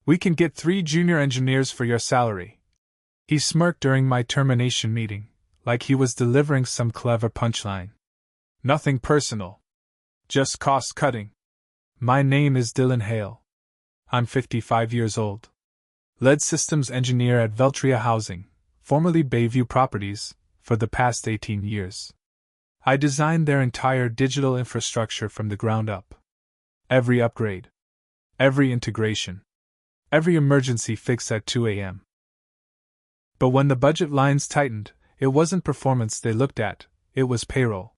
We can get 3 junior engineers for your salary. He smirked during my termination meeting, like he was delivering some clever punchline. Nothing personal. Just cost cutting. My name is Dylan Hale. I'm 55 years old. Lead systems engineer at Veltria Housing, formerly Bayview Properties, for the past 18 years. I designed their entire digital infrastructure from the ground up. Every upgrade. Every integration. Every emergency fix at 2 a.m. But when the budget lines tightened, it wasn't performance they looked at, it was payroll.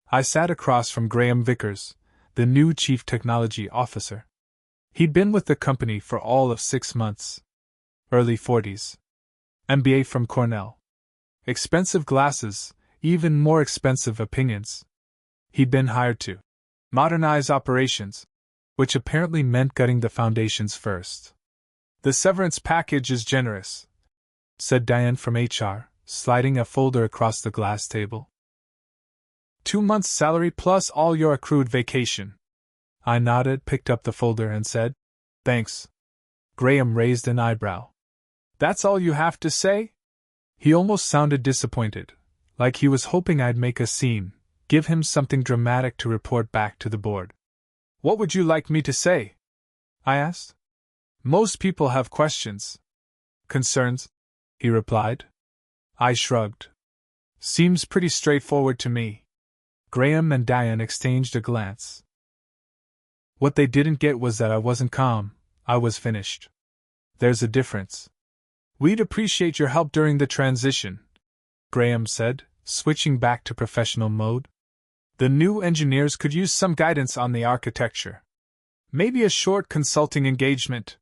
I sat across from Graham Vickers, the new Chief Technology Officer. He'd been with the company for all of 6 months. Early 40s. MBA from Cornell. Expensive glasses, even more expensive opinions. He'd been hired to modernize operations, which apparently meant gutting the foundations first. The severance package is generous, said Diane from HR, sliding a folder across the glass table. 2 months' salary plus all your accrued vacation. I nodded, picked up the folder, and said, "Thanks." Graham raised an eyebrow. "That's all you have to say?" He almost sounded disappointed, like he was hoping I'd make a scene, give him something dramatic to report back to the board. "What would you like me to say?" I asked. "Most people have questions. Concerns," he replied. I shrugged. "Seems pretty straightforward to me." Graham and Diane exchanged a glance. What they didn't get was that I wasn't calm, I was finished. "There's a difference. We'd appreciate your help during the transition," Graham said, switching back to professional mode. "The new engineers could use some guidance on the architecture. Maybe a short consulting engagement."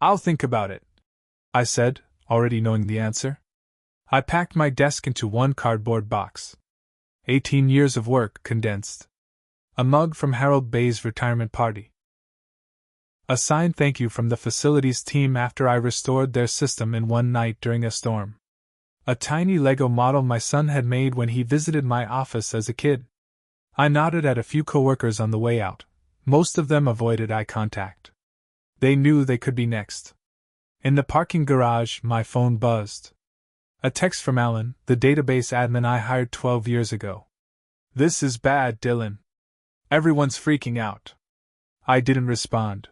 "I'll think about it," I said, already knowing the answer. I packed my desk into one cardboard box. 18 years of work condensed. A mug from Harold Bay's retirement party. A signed thank you from the facilities team after I restored their system in one night during a storm. A tiny Lego model my son had made when he visited my office as a kid. I nodded at a few coworkers on the way out. Most of them avoided eye contact. They knew they could be next. In the parking garage, my phone buzzed. A text from Alan, the database admin I hired 12 years ago. "This is bad, Dylan. Everyone's freaking out." I didn't respond.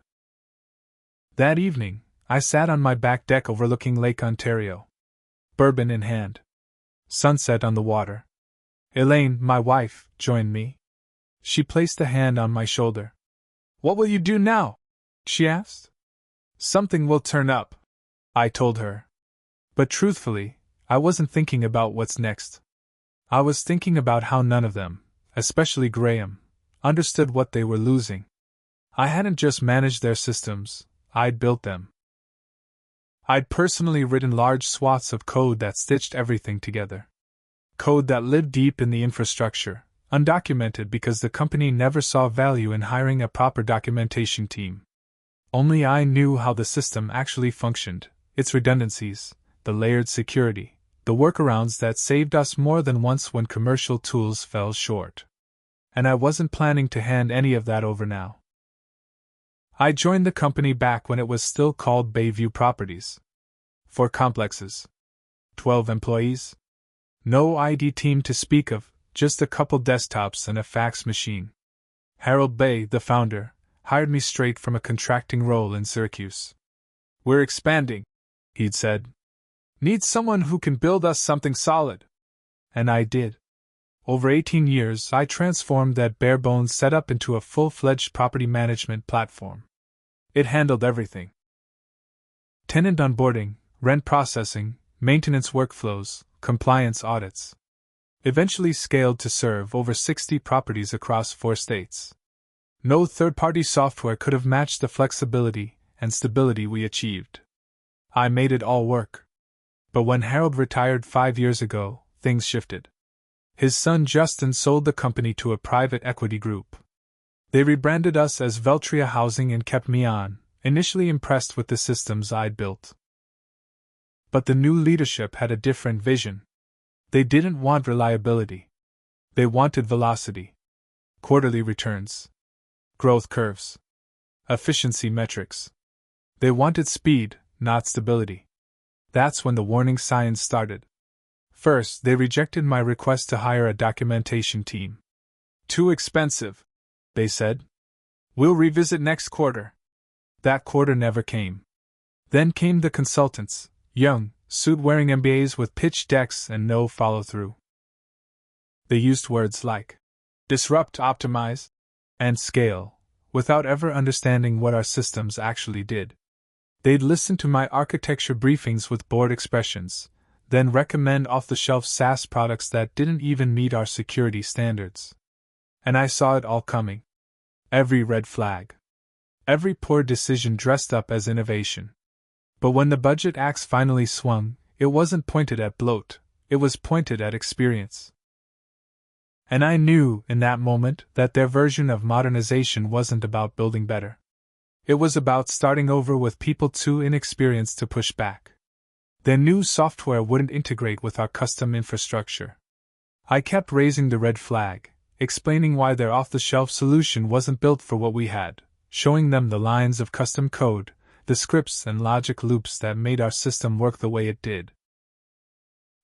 That evening, I sat on my back deck overlooking Lake Ontario. Bourbon in hand. Sunset on the water. Elaine, my wife, joined me. She placed a hand on my shoulder. "What will you do now?" she asked. "Something will turn up," I told her. But truthfully, I wasn't thinking about what's next. I was thinking about how none of them, especially Graham, understood what they were losing. I hadn't just managed their systems, I'd built them. I'd personally written large swaths of code that stitched everything together. Code that lived deep in the infrastructure, undocumented because the company never saw value in hiring a proper documentation team. Only I knew how the system actually functioned, its redundancies, the layered security, the workarounds that saved us more than once when commercial tools fell short. And I wasn't planning to hand any of that over now. I joined the company back when it was still called Bayview Properties. 4 complexes. 12 employees. No ID team to speak of, just a couple desktops and a fax machine. Harold Bay, the founder, hired me straight from a contracting role in Syracuse. "We're expanding," he'd said. "Need someone who can build us something solid." And I did. Over 18 years, I transformed that bare-bones setup into a full-fledged property management platform. It handled everything. Tenant onboarding, rent processing, maintenance workflows, compliance audits. Eventually scaled to serve over 60 properties across 4 states. No third-party software could have matched the flexibility and stability we achieved. I made it all work. But when Harold retired 5 years ago, things shifted. His son Justin sold the company to a private equity group. They rebranded us as Veltria Housing and kept me on, initially impressed with the systems I'd built. But the new leadership had a different vision. They didn't want reliability. They wanted velocity. Quarterly returns. Growth curves. Efficiency metrics. They wanted speed, not stability. That's when the warning signs started. First, they rejected my request to hire a documentation team. Too expensive, they said. We'll revisit next quarter. That quarter never came. Then came the consultants, young, suit-wearing MBAs with pitch decks and no follow-through. They used words like disrupt, optimize, and scale, without ever understanding what our systems actually did. They'd listen to my architecture briefings with bored expressions, then recommend off-the-shelf SaaS products that didn't even meet our security standards. And I saw it all coming. Every red flag. Every poor decision dressed up as innovation. But when the budget axe finally swung, it wasn't pointed at bloat, it was pointed at experience. And I knew, in that moment, that their version of modernization wasn't about building better. It was about starting over with people too inexperienced to push back. Their new software wouldn't integrate with our custom infrastructure. I kept raising the red flag, explaining why their off-the-shelf solution wasn't built for what we had, showing them the lines of custom code, the scripts and logic loops that made our system work the way it did.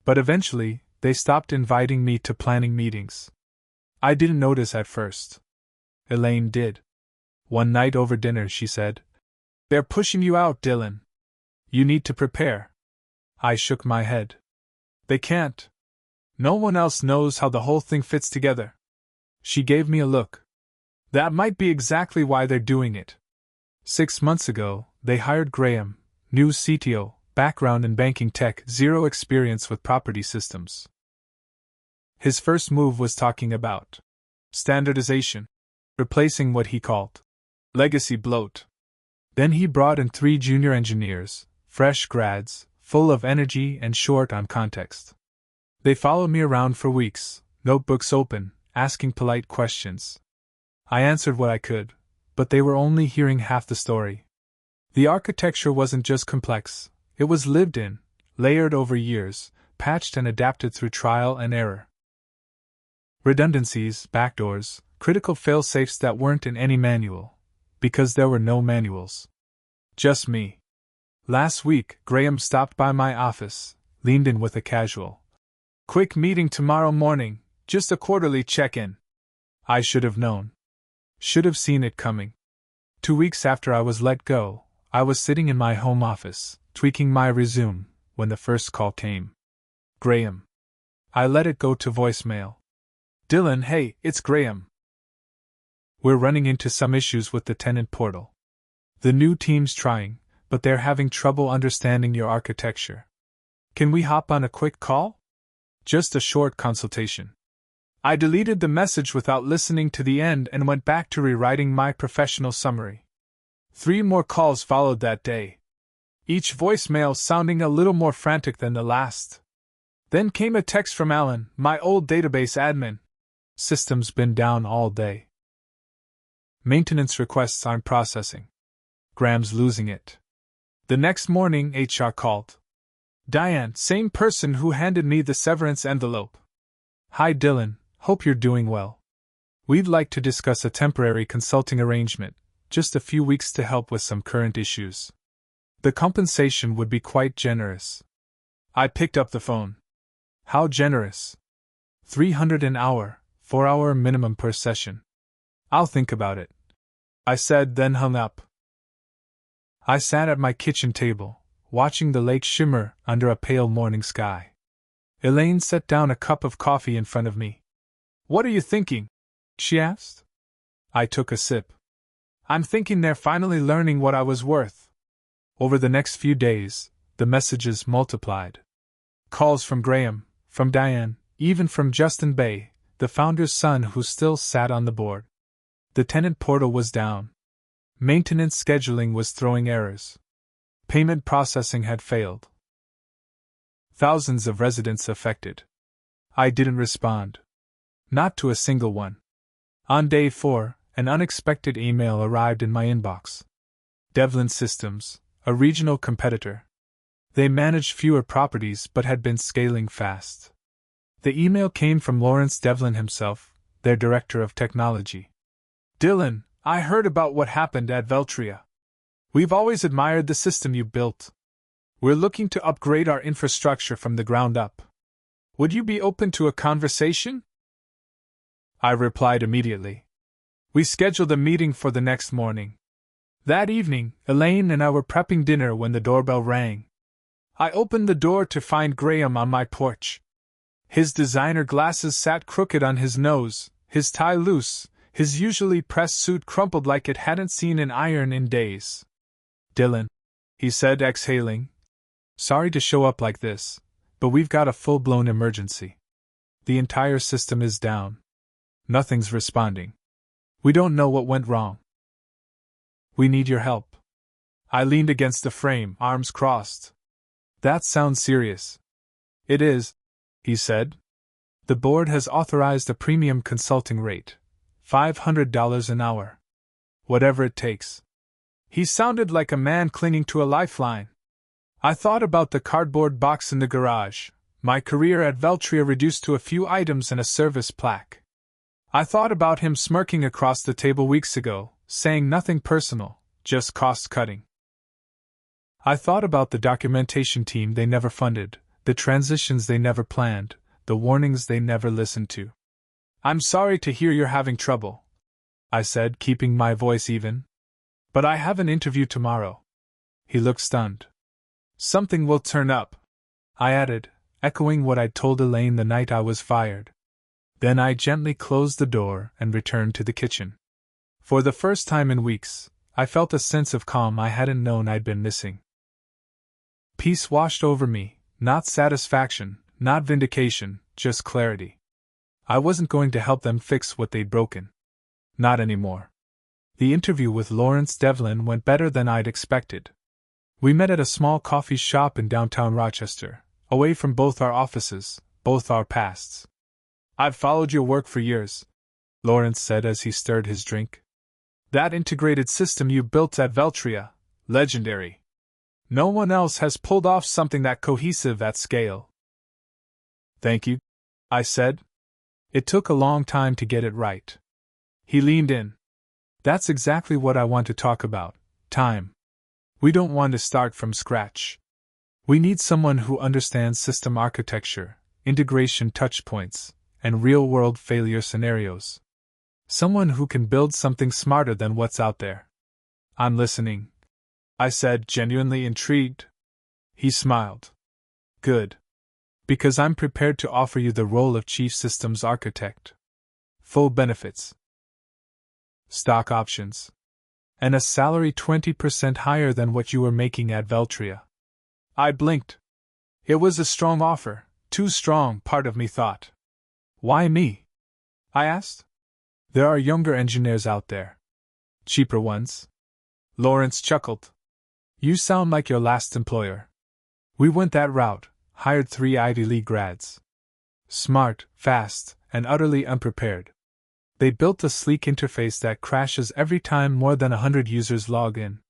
But eventually, they stopped inviting me to planning meetings. I didn't notice at first. Elaine did. One night over dinner, she said, "They're pushing you out, Dylan. You need to prepare." I shook my head. "They can't. No one else knows how the whole thing fits together." She gave me a look. "That might be exactly why they're doing it." 6 months ago, they hired Graham, new CTO, background in banking tech, zero experience with property systems. His first move was talking about standardization, replacing what he called legacy bloat. Then he brought in 3 junior engineers, fresh grads, full of energy and short on context. They followed me around for weeks, notebooks open, asking polite questions. I answered what I could, but they were only hearing half the story. The architecture wasn't just complex, it was lived in, layered over years, patched and adapted through trial and error. Redundancies, backdoors, critical fail-safes that weren't in any manual, because there were no manuals. Just me. Last week, Graham stopped by my office, leaned in with a casual, "Quick meeting tomorrow morning, just a quarterly check-in." I should have known. Should have seen it coming. 2 weeks after I was let go, I was sitting in my home office, tweaking my resume, when the first call came. Graham. I let it go to voicemail. "Dylan, hey, it's Graham. We're running into some issues with the tenant portal. The new team's trying, but they're having trouble understanding your architecture. Can we hop on a quick call? Just a short consultation." I deleted the message without listening to the end and went back to rewriting my professional summary. 3 more calls followed that day, each voicemail sounding a little more frantic than the last. Then came a text from Alan, my old database admin. "System's been down all day. Maintenance requests aren't processing. Graham's losing it." The next morning, HR called. "Diane, same person who handed me the severance envelope. Hi Dylan, hope you're doing well. We'd like to discuss a temporary consulting arrangement, just a few weeks to help with some current issues. The compensation would be quite generous." I picked up the phone. "How generous?" $300 an hour, 4-hour minimum per session." "I'll think about it," I said, then hung up. I sat at my kitchen table, watching the lake shimmer under a pale morning sky. Elaine set down a cup of coffee in front of me. "What are you thinking?" she asked. I took a sip. "I'm thinking they're finally learning what I was worth." Over the next few days, the messages multiplied. Calls from Graham, from Diane, even from Justin Bay, the founder's son who still sat on the board. The tenant portal was down. Maintenance scheduling was throwing errors. Payment processing had failed. Thousands of residents affected. I didn't respond. Not to a single one. On day 4, an unexpected email arrived in my inbox. Devlin Systems, a regional competitor. They managed fewer properties but had been scaling fast. The email came from Lawrence Devlin himself, their director of technology. "Dylan, I heard about what happened at Veltria. We've always admired the system you built. We're looking to upgrade our infrastructure from the ground up. Would you be open to a conversation? I replied immediately. We scheduled a meeting for the next morning. That evening, Elaine and I were prepping dinner when the doorbell rang. I opened the door to find Graham on my porch. His designer glasses sat crooked on his nose, his tie loose, his usually pressed suit crumpled like it hadn't seen an iron in days. "Dylan," he said, exhaling. "Sorry to show up like this, but we've got a full-blown emergency. The entire system is down. Nothing's responding. We don't know what went wrong. We need your help." I leaned against the frame, arms crossed. "That sounds serious." "It is," he said. "The board has authorized a premium consulting rate, $500 an hour. Whatever it takes." He sounded like a man clinging to a lifeline. I thought about the cardboard box in the garage, my career at Veltria reduced to a few items and a service plaque. I thought about him smirking across the table weeks ago, saying nothing personal, just cost-cutting. I thought about the documentation team they never funded, the transitions they never planned, the warnings they never listened to. "I'm sorry to hear you're having trouble," I said, keeping my voice even. "But I have an interview tomorrow." He looked stunned. "Something will turn up," I added, echoing what I'd told Elaine the night I was fired. Then I gently closed the door and returned to the kitchen. For the first time in weeks, I felt a sense of calm I hadn't known I'd been missing. Peace washed over me, not satisfaction, not vindication, just clarity. I wasn't going to help them fix what they'd broken. Not anymore. The interview with Lawrence Devlin went better than I'd expected. We met at a small coffee shop in downtown Rochester, away from both our offices, both our pasts. "I've followed your work for years," Lawrence said as he stirred his drink. "That integrated system you built at Veltria, legendary. No one else has pulled off something that cohesive at scale." "Thank you," I said. "It took a long time to get it right." He leaned in. "That's exactly what I want to talk about, time. We don't want to start from scratch. We need someone who understands system architecture, integration touchpoints, and real-world failure scenarios. Someone who can build something smarter than what's out there." "I'm listening," I said, genuinely intrigued. He smiled. "Good. Because I'm prepared to offer you the role of Chief Systems Architect. Full benefits. Stock options. And a salary 20% higher than what you were making at Veltria." I blinked. It was a strong offer, too strong, part of me thought. "Why me?" I asked. "There are younger engineers out there. Cheaper ones." Lawrence chuckled. "You sound like your last employer. We went that route, hired 3 Ivy League grads. Smart, fast, and utterly unprepared. They built a sleek interface that crashes every time more than 100 users log in.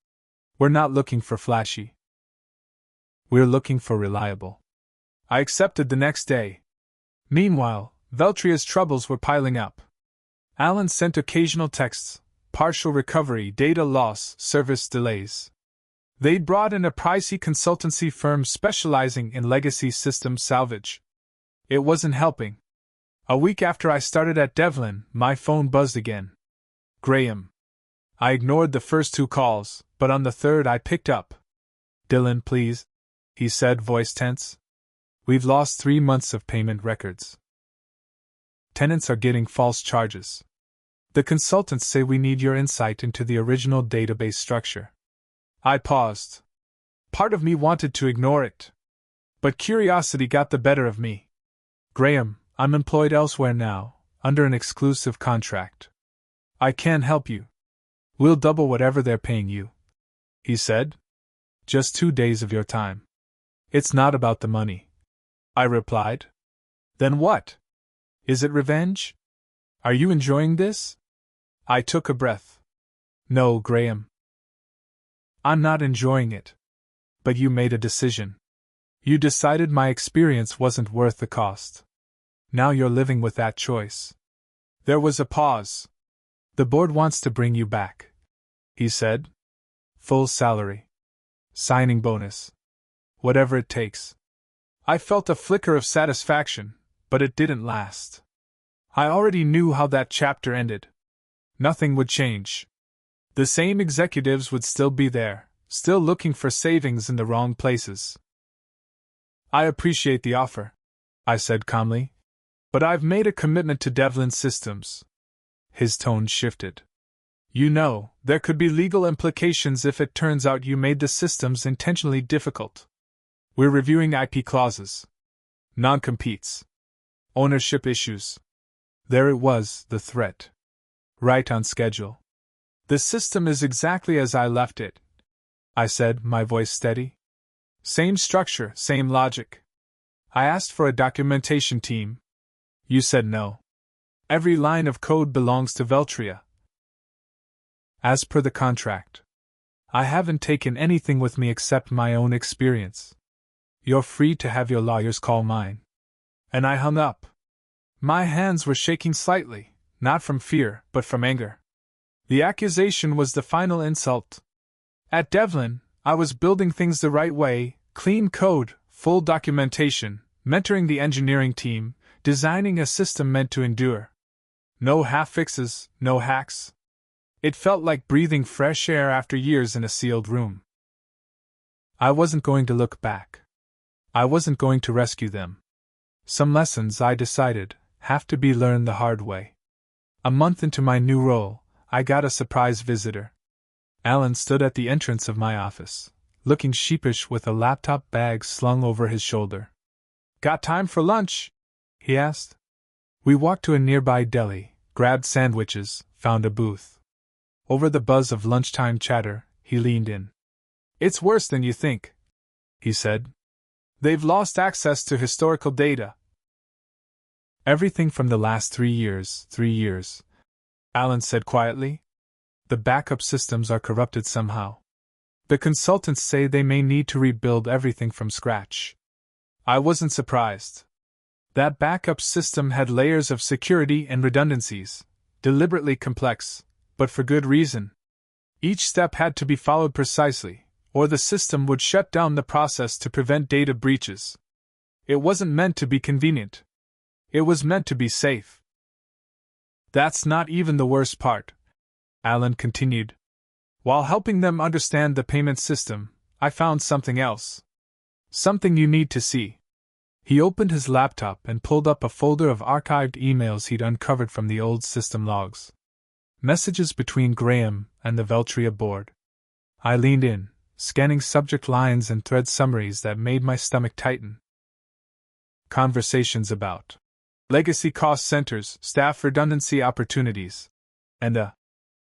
We're not looking for flashy. We're looking for reliable." I accepted the next day. Meanwhile, Veltria's troubles were piling up. Alan sent occasional texts, partial recovery, data loss, service delays. They'd brought in a pricey consultancy firm specializing in legacy system salvage. It wasn't helping. A week after I started at Devlin, my phone buzzed again. "Graham." I ignored the first 2 calls, but on the third I picked up. "Dylan, please," he said, voice tense. "We've lost 3 months of payment records. Tenants are getting false charges. The consultants say we need your insight into the original database structure." I paused. Part of me wanted to ignore it. But curiosity got the better of me. "Graham, I'm employed elsewhere now, under an exclusive contract. I can't help you. We'll double whatever they're paying you," he said. "Just 2 days of your time." "It's not about the money," I replied. "Then what? Is it revenge? Are you enjoying this?" I took a breath. "No, Graham. I'm not enjoying it. But you made a decision. You decided my experience wasn't worth the cost. Now you're living with that choice." There was a pause. "The board wants to bring you back," he said. full salary. Signing bonus. Whatever it takes. I felt a flicker of satisfaction, but it didn't last. I already knew how that chapter ended. Nothing would change. The same executives would still be there, still looking for savings in the wrong places. I appreciate the offer, I said calmly, but I've made a commitment to Devlin Systems. His tone shifted. You know, there could be legal implications if it turns out you made the systems intentionally difficult. We're reviewing IP clauses, non-competes, ownership issues. There it was, the threat. Right on schedule. The system is exactly as I left it, I said, my voice steady. Same structure, same logic. I asked for a documentation team. You said no. Every line of code belongs to Veltria. As per the contract. I haven't taken anything with me except my own experience. You're free to have your lawyers call mine. And I hung up. My hands were shaking slightly, not from fear, but from anger. The accusation was the final insult. At Devlin, I was building things the right way, clean code, full documentation, mentoring the engineering team, designing a system meant to endure. No half-fixes, no hacks. It felt like breathing fresh air after years in a sealed room. I wasn't going to look back. I wasn't going to rescue them. Some lessons, I decided, have to be learned the hard way. A month into my new role, I got a surprise visitor. Alan stood at the entrance of my office, looking sheepish with a laptop bag slung over his shoulder. Got time for lunch? He asked. We walked to a nearby deli, grabbed sandwiches, found a booth. Over the buzz of lunchtime chatter, he leaned in. It's worse than you think, he said. They've lost access to historical data. Everything from the last 3 years, Alan said quietly. The backup systems are corrupted somehow. The consultants say they may need to rebuild everything from scratch. I wasn't surprised. That backup system had layers of security and redundancies, deliberately complex, but for good reason. Each step had to be followed precisely, or the system would shut down the process to prevent data breaches. It wasn't meant to be convenient. It was meant to be safe. That's not even the worst part, Alan continued. While helping them understand the payment system, I found something else. Something you need to see. He opened his laptop and pulled up a folder of archived emails he'd uncovered from the old system logs. Messages between Graham and the Veltria board. I leaned in, scanning subject lines and thread summaries that made my stomach tighten. Conversations about legacy cost centers, staff redundancy opportunities, and a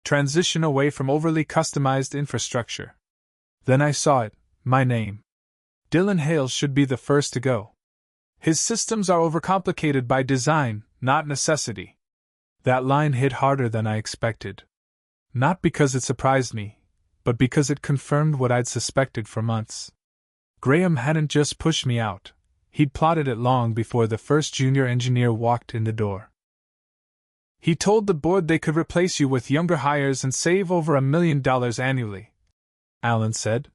transition away from overly customized infrastructure. Then I saw it, my name. Dylan Hale should be the first to go. His systems are overcomplicated by design, not necessity. That line hit harder than I expected. Not because it surprised me, but because it confirmed what I'd suspected for months. Graham hadn't just pushed me out. He'd plotted it long before the first junior engineer walked in the door. He told the board they could replace you with younger hires and save over $1 million annually, Alan said.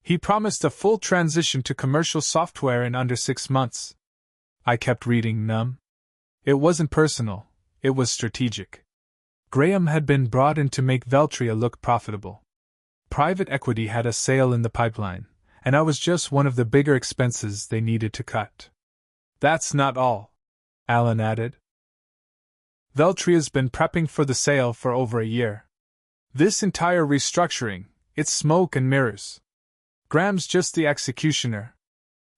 He promised a full transition to commercial software in under 6 months. I kept reading, numb. It wasn't personal, it was strategic. Graham had been brought in to make Veltria look profitable. Private equity had a sale in the pipeline, and I was just one of the bigger expenses they needed to cut. That's not all, Alan added. Veltria's been prepping for the sale for over a year. This entire restructuring, it's smoke and mirrors. Graham's just the executioner.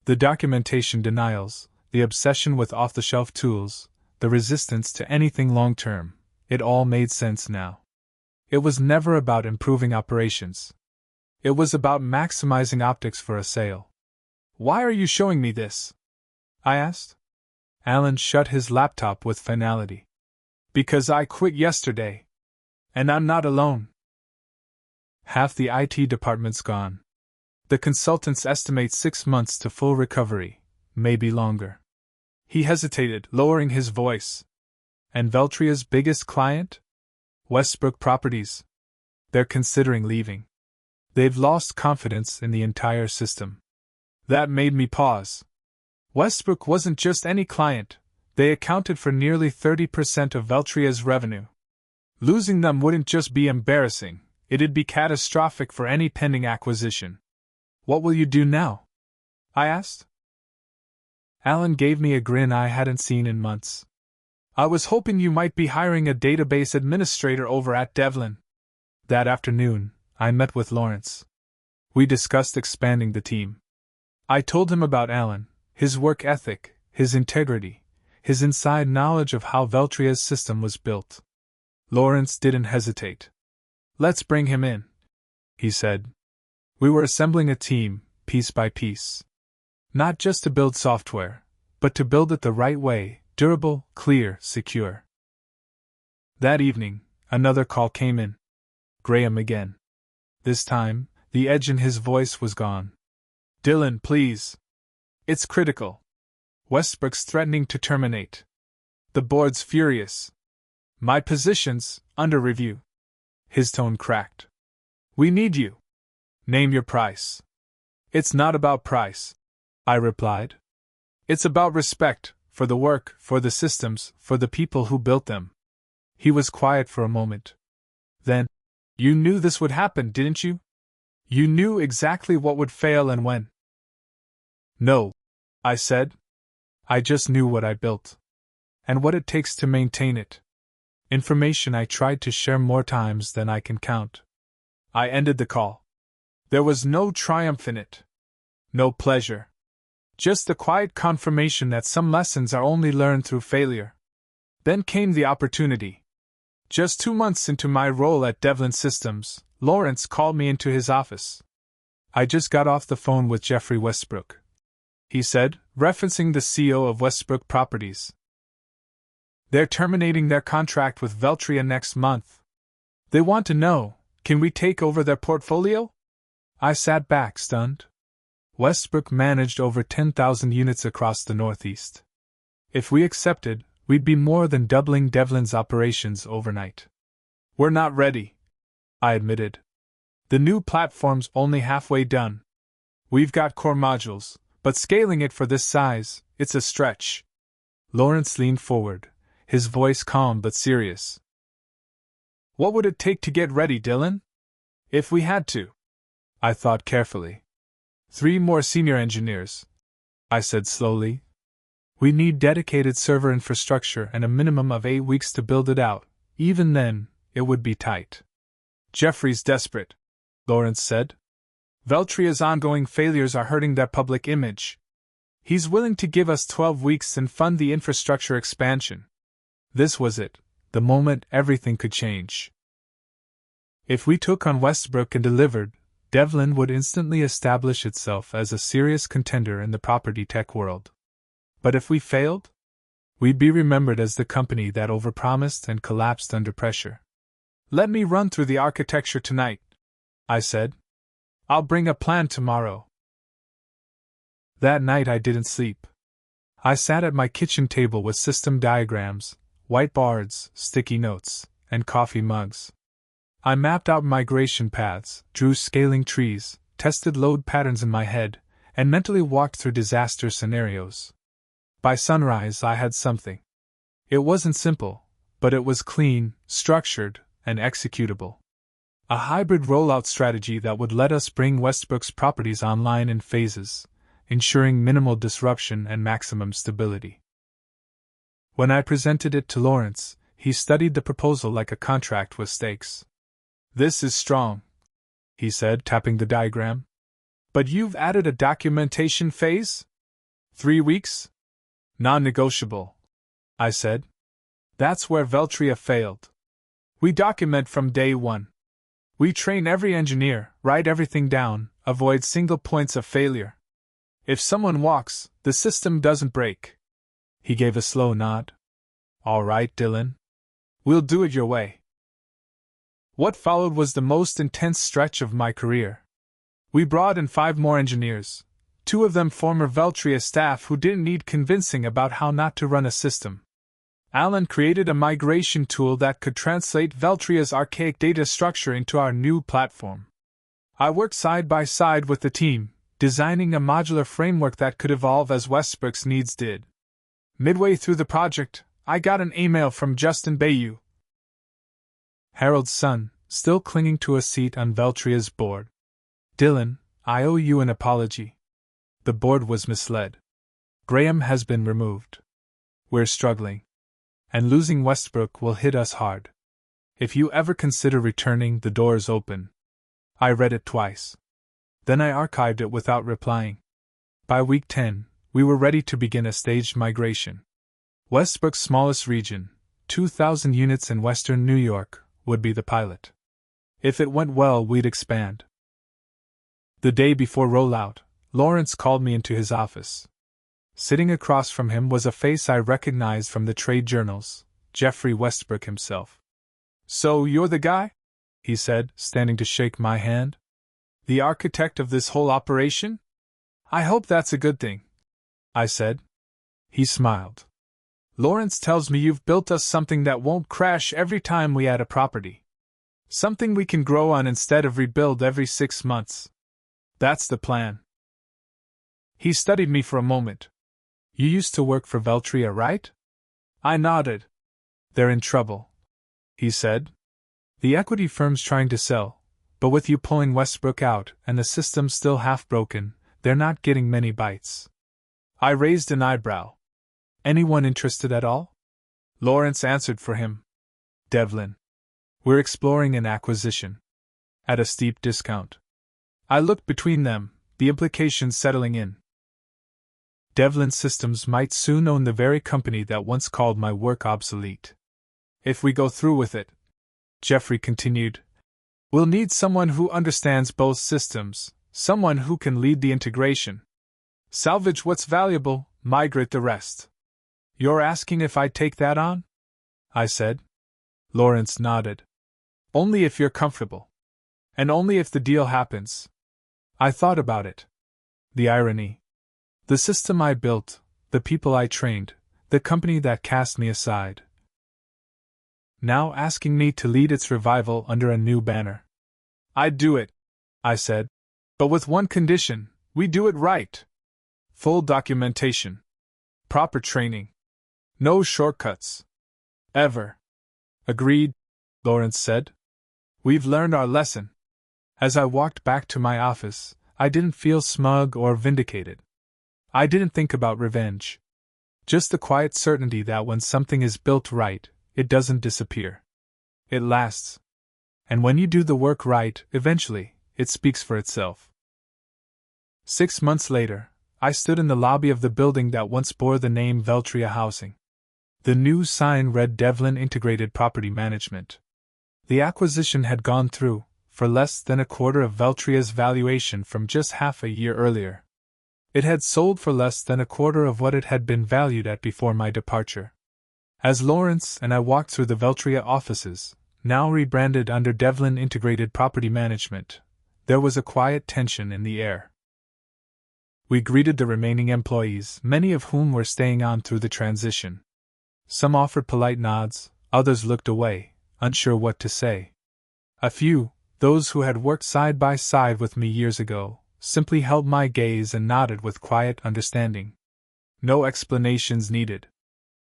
The documentation denials, the obsession with off-the-shelf tools, the resistance to anything long-term, it all made sense now. It was never about improving operations. It was about maximizing optics for a sale. Why are you showing me this? I asked. Alan shut his laptop with finality. Because I quit yesterday. And I'm not alone. Half the IT department's gone. The consultants estimate 6 months to full recovery, maybe longer. He hesitated, lowering his voice. And Veltria's biggest client? Westbrook Properties. They're considering leaving. They've lost confidence in the entire system. That made me pause. Westbrook wasn't just any client, they accounted for nearly 30% of Veltria's revenue. Losing them wouldn't just be embarrassing, it'd be catastrophic for any pending acquisition. What will you do now? I asked. Alan gave me a grin I hadn't seen in months. I was hoping you might be hiring a database administrator over at Devlin. That afternoon, I met with Lawrence. We discussed expanding the team. I told him about Alan, his work ethic, his integrity, his inside knowledge of how Veltria's system was built. Lawrence didn't hesitate. Let's bring him in, he said. We were assembling a team, piece by piece. Not just to build software, but to build it the right way, durable, clear, secure. That evening, another call came in. Graham again. This time, the edge in his voice was gone. Dylan, please. It's critical. Westbrook's threatening to terminate. The board's furious. My position's under review. His tone cracked. We need you. Name your price. It's not about price, I replied. It's about respect, for the work, for the systems, for the people who built them. He was quiet for a moment. Then, you knew this would happen, didn't you? You knew exactly what would fail and when. No, I said. I just knew what I built. And what it takes to maintain it. Information I tried to share more times than I can count. I ended the call. There was no triumph in it. No pleasure. Just the quiet confirmation that some lessons are only learned through failure. Then came the opportunity. Just 2 months into my role at Devlin Systems, Lawrence called me into his office. I just got off the phone with Jeffrey Westbrook, he said, referencing the CEO of Westbrook Properties. They're terminating their contract with Veltria next month. They want to know, can we take over their portfolio? I sat back, stunned. Westbrook managed over 10,000 units across the Northeast. If we accepted, we'd be more than doubling Devlin's operations overnight. We're not ready, I admitted. The new platform's only halfway done. We've got core modules, but scaling it for this size, it's a stretch. Lawrence leaned forward, his voice calm but serious. What would it take to get ready, Dylan? If we had to. I thought carefully. 3 more senior engineers, I said slowly. We need dedicated server infrastructure and a minimum of 8 weeks to build it out. Even then, it would be tight. Jeffrey's desperate, Lawrence said. Veltria's ongoing failures are hurting their public image. He's willing to give us 12 weeks and fund the infrastructure expansion. This was it, the moment everything could change. If we took on Westbrook and delivered, Devlin would instantly establish itself as a serious contender in the property tech world. But if we failed, we'd be remembered as the company that overpromised and collapsed under pressure. Let me run through the architecture tonight, I said. I'll bring a plan tomorrow. That night I didn't sleep. I sat at my kitchen table with system diagrams, whiteboards, sticky notes, and coffee mugs. I mapped out migration paths, drew scaling trees, tested load patterns in my head, and mentally walked through disaster scenarios. By sunrise I had something. It wasn't simple, but it was clean, structured, and executable. A hybrid rollout strategy that would let us bring Westbrook's properties online in phases, ensuring minimal disruption and maximum stability. When I presented it to Lawrence, he studied the proposal like a contract with stakes. This is strong, he said, tapping the diagram. But you've added a documentation phase? 3 weeks? Non-negotiable, I said. That's where Veltria failed. We document from day one. We train every engineer, write everything down, avoid single points of failure. If someone walks, the system doesn't break. He gave a slow nod. All right, Dylan. We'll do it your way. What followed was the most intense stretch of my career. We brought in 5 more engineers, 2 of them former Veltria staff who didn't need convincing about how not to run a system. Alan created a migration tool that could translate Veltria's archaic data structure into our new platform. I worked side by side with the team, designing a modular framework that could evolve as Westbrook's needs did. Midway through the project, I got an email from Justin Bayou, Harold's son, still clinging to a seat on Veltria's board. Dylan, I owe you an apology. The board was misled. Graham has been removed. We're struggling. And losing Westbrook will hit us hard. If you ever consider returning, the door's open. I read it twice. Then I archived it without replying. By week 10, we were ready to begin a staged migration. Westbrook's smallest region, 2,000 units in western New York, would be the pilot. If it went well, we'd expand. The day before rollout, Lawrence called me into his office. Sitting across from him was a face I recognized from the trade journals, Jeffrey Westbrook himself. So you're the guy? He said, standing to shake my hand. The architect of this whole operation? I hope that's a good thing, I said. He smiled. Lawrence tells me you've built us something that won't crash every time we add a property. Something we can grow on instead of rebuild every 6 months. That's the plan. He studied me for a moment. You used to work for Veltria, right? I nodded. They're in trouble, he said. The equity firm's trying to sell, but with you pulling Westbrook out and the system still half broken, they're not getting many bites. I raised an eyebrow. Anyone interested at all? Lawrence answered for him. Devlin. We're exploring an acquisition. At a steep discount. I looked between them, the implications settling in. Devlin Systems might soon own the very company that once called my work obsolete. If we go through with it, Jeffrey continued, we'll need someone who understands both systems, someone who can lead the integration. Salvage what's valuable, migrate the rest. You're asking if I'd take that on? I said. Lawrence nodded. Only if you're comfortable. And only if the deal happens. I thought about it. The irony. The system I built, the people I trained, the company that cast me aside. Now asking me to lead its revival under a new banner. I'd do it, I said. But with one condition, we do it right. Full documentation. Proper training. No shortcuts. Ever. Agreed, Lawrence said. We've learned our lesson. As I walked back to my office, I didn't feel smug or vindicated. I didn't think about revenge. Just the quiet certainty that when something is built right, it doesn't disappear. It lasts. And when you do the work right, eventually, it speaks for itself. 6 months later, I stood in the lobby of the building that once bore the name Veltria Housing. The new sign read Devlin Integrated Property Management. The acquisition had gone through, for less than a quarter of Veltria's valuation from just half a year earlier. It had sold for less than a quarter of what it had been valued at before my departure. As Lawrence and I walked through the Veltria offices, now rebranded under Devlin Integrated Property Management, there was a quiet tension in the air. We greeted the remaining employees, many of whom were staying on through the transition. Some offered polite nods, others looked away, unsure what to say. A few, those who had worked side by side with me years ago, simply held my gaze and nodded with quiet understanding. No explanations needed.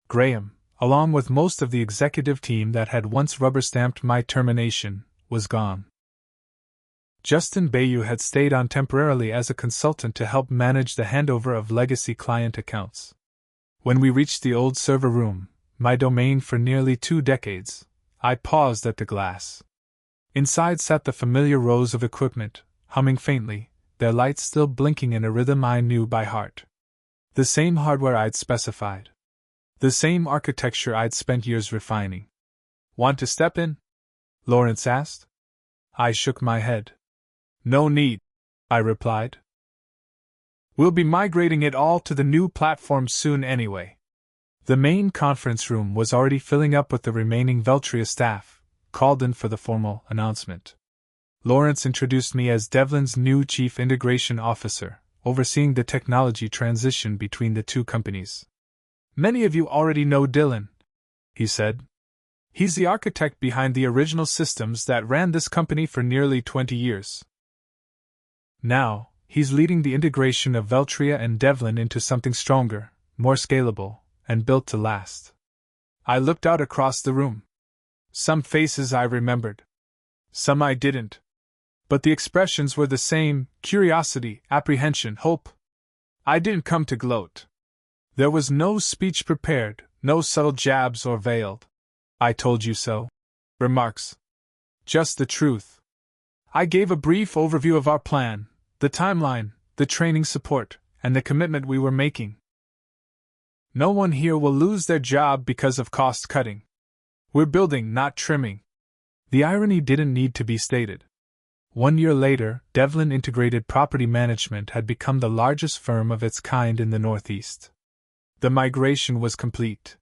Graham, along with most of the executive team that had once rubber-stamped my termination, was gone. Justin Bayou had stayed on temporarily as a consultant to help manage the handover of legacy client accounts. When we reached the old server room, my domain for nearly 2 decades, I paused at the glass. Inside sat the familiar rows of equipment, humming faintly, their lights still blinking in a rhythm I knew by heart. The same hardware I'd specified. The same architecture I'd spent years refining. Want to step in? Lawrence asked. I shook my head. No need, I replied. We'll be migrating it all to the new platform soon anyway. The main conference room was already filling up with the remaining Veltria staff, called in for the formal announcement. Lawrence introduced me as Devlin's new Chief Integration Officer, overseeing the technology transition between the two companies. Many of you already know Dylan, he said. He's the architect behind the original systems that ran this company for nearly 20 years. Now, he's leading the integration of Veltria and Devlin into something stronger, more scalable, and built to last. I looked out across the room. Some faces I remembered. Some I didn't. But the expressions were the same: curiosity, apprehension, hope. I didn't come to gloat. There was no speech prepared, no subtle jabs or veiled "I told you so" remarks. Just the truth. I gave a brief overview of our plan, the timeline, the training support, and the commitment we were making. No one here will lose their job because of cost cutting. We're building, not trimming. The irony didn't need to be stated. 1 year later, Devlin Integrated Property Management had become the largest firm of its kind in the Northeast. The migration was complete.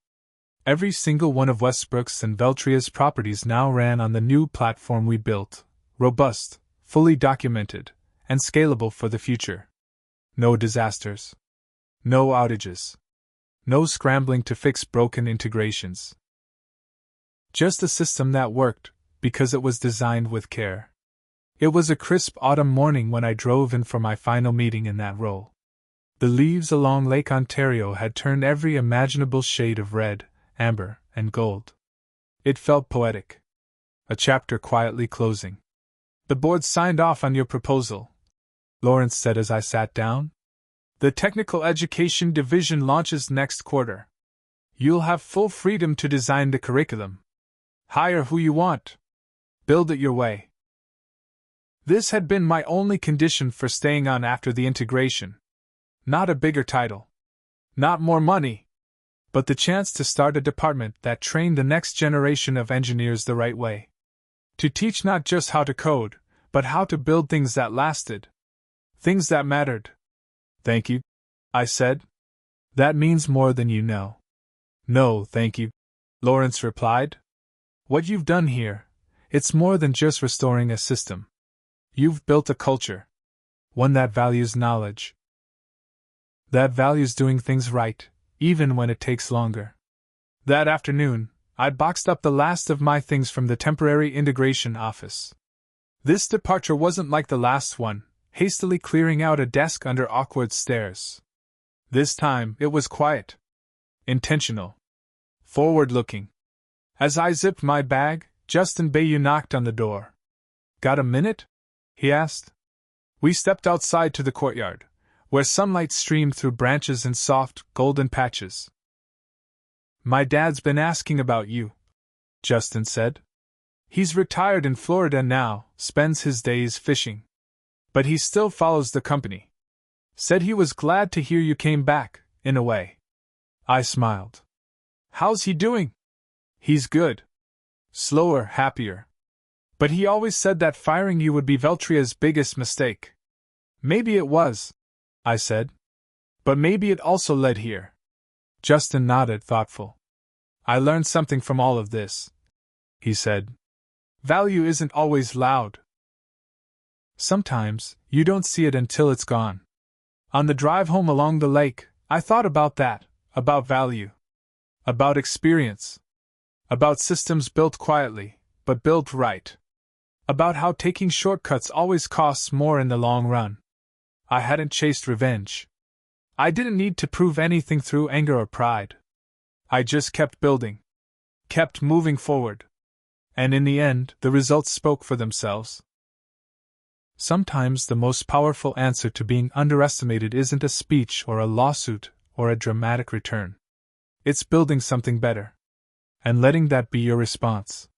Every single one of Westbrook's and Veltria's properties now ran on the new platform we built, robust, fully documented, and scalable for the future. No disasters. No outages. No scrambling to fix broken integrations. Just a system that worked, because it was designed with care. It was a crisp autumn morning when I drove in for my final meeting in that role. The leaves along Lake Ontario had turned every imaginable shade of red, amber, and gold. It felt poetic. A chapter quietly closing. "The board signed off on your proposal," Lawrence said as I sat down. "The Technical Education Division launches next quarter. You'll have full freedom to design the curriculum. Hire who you want. Build it your way." This had been my only condition for staying on after the integration. Not a bigger title. Not more money. But the chance to start a department that trained the next generation of engineers the right way. To teach not just how to code, but how to build things that lasted. Things that mattered. "Thank you," I said. "That means more than you know." "No, thank you," Lawrence replied. "What you've done here, it's more than just restoring a system. You've built a culture. One that values knowledge. That values doing things right, even when it takes longer." That afternoon, I boxed up the last of my things from the temporary integration office. This departure wasn't like the last one, hastily clearing out a desk under awkward stares. This time, it was quiet. Intentional. Forward-looking. As I zipped my bag, Justin Bayou knocked on the door. "Got a minute?" he asked. We stepped outside to the courtyard, where sunlight streamed through branches in soft, golden patches. "My dad's been asking about you," Justin said. "He's retired in Florida now, spends his days fishing. But he still follows the company. Said he was glad to hear you came back, in a way." I smiled. "How's he doing?" "He's good. Slower, happier. But he always said that firing you would be Veltria's biggest mistake." "Maybe it was," I said. "But maybe it also led here." Justin nodded, thoughtful. "I learned something from all of this," he said. "Value isn't always loud. Sometimes, you don't see it until it's gone." On the drive home along the lake, I thought about that, about value. About experience. About systems built quietly, but built right. About how taking shortcuts always costs more in the long run. I hadn't chased revenge. I didn't need to prove anything through anger or pride. I just kept building. Kept moving forward. And in the end, the results spoke for themselves. Sometimes the most powerful answer to being underestimated isn't a speech or a lawsuit or a dramatic return. It's building something better. And letting that be your response.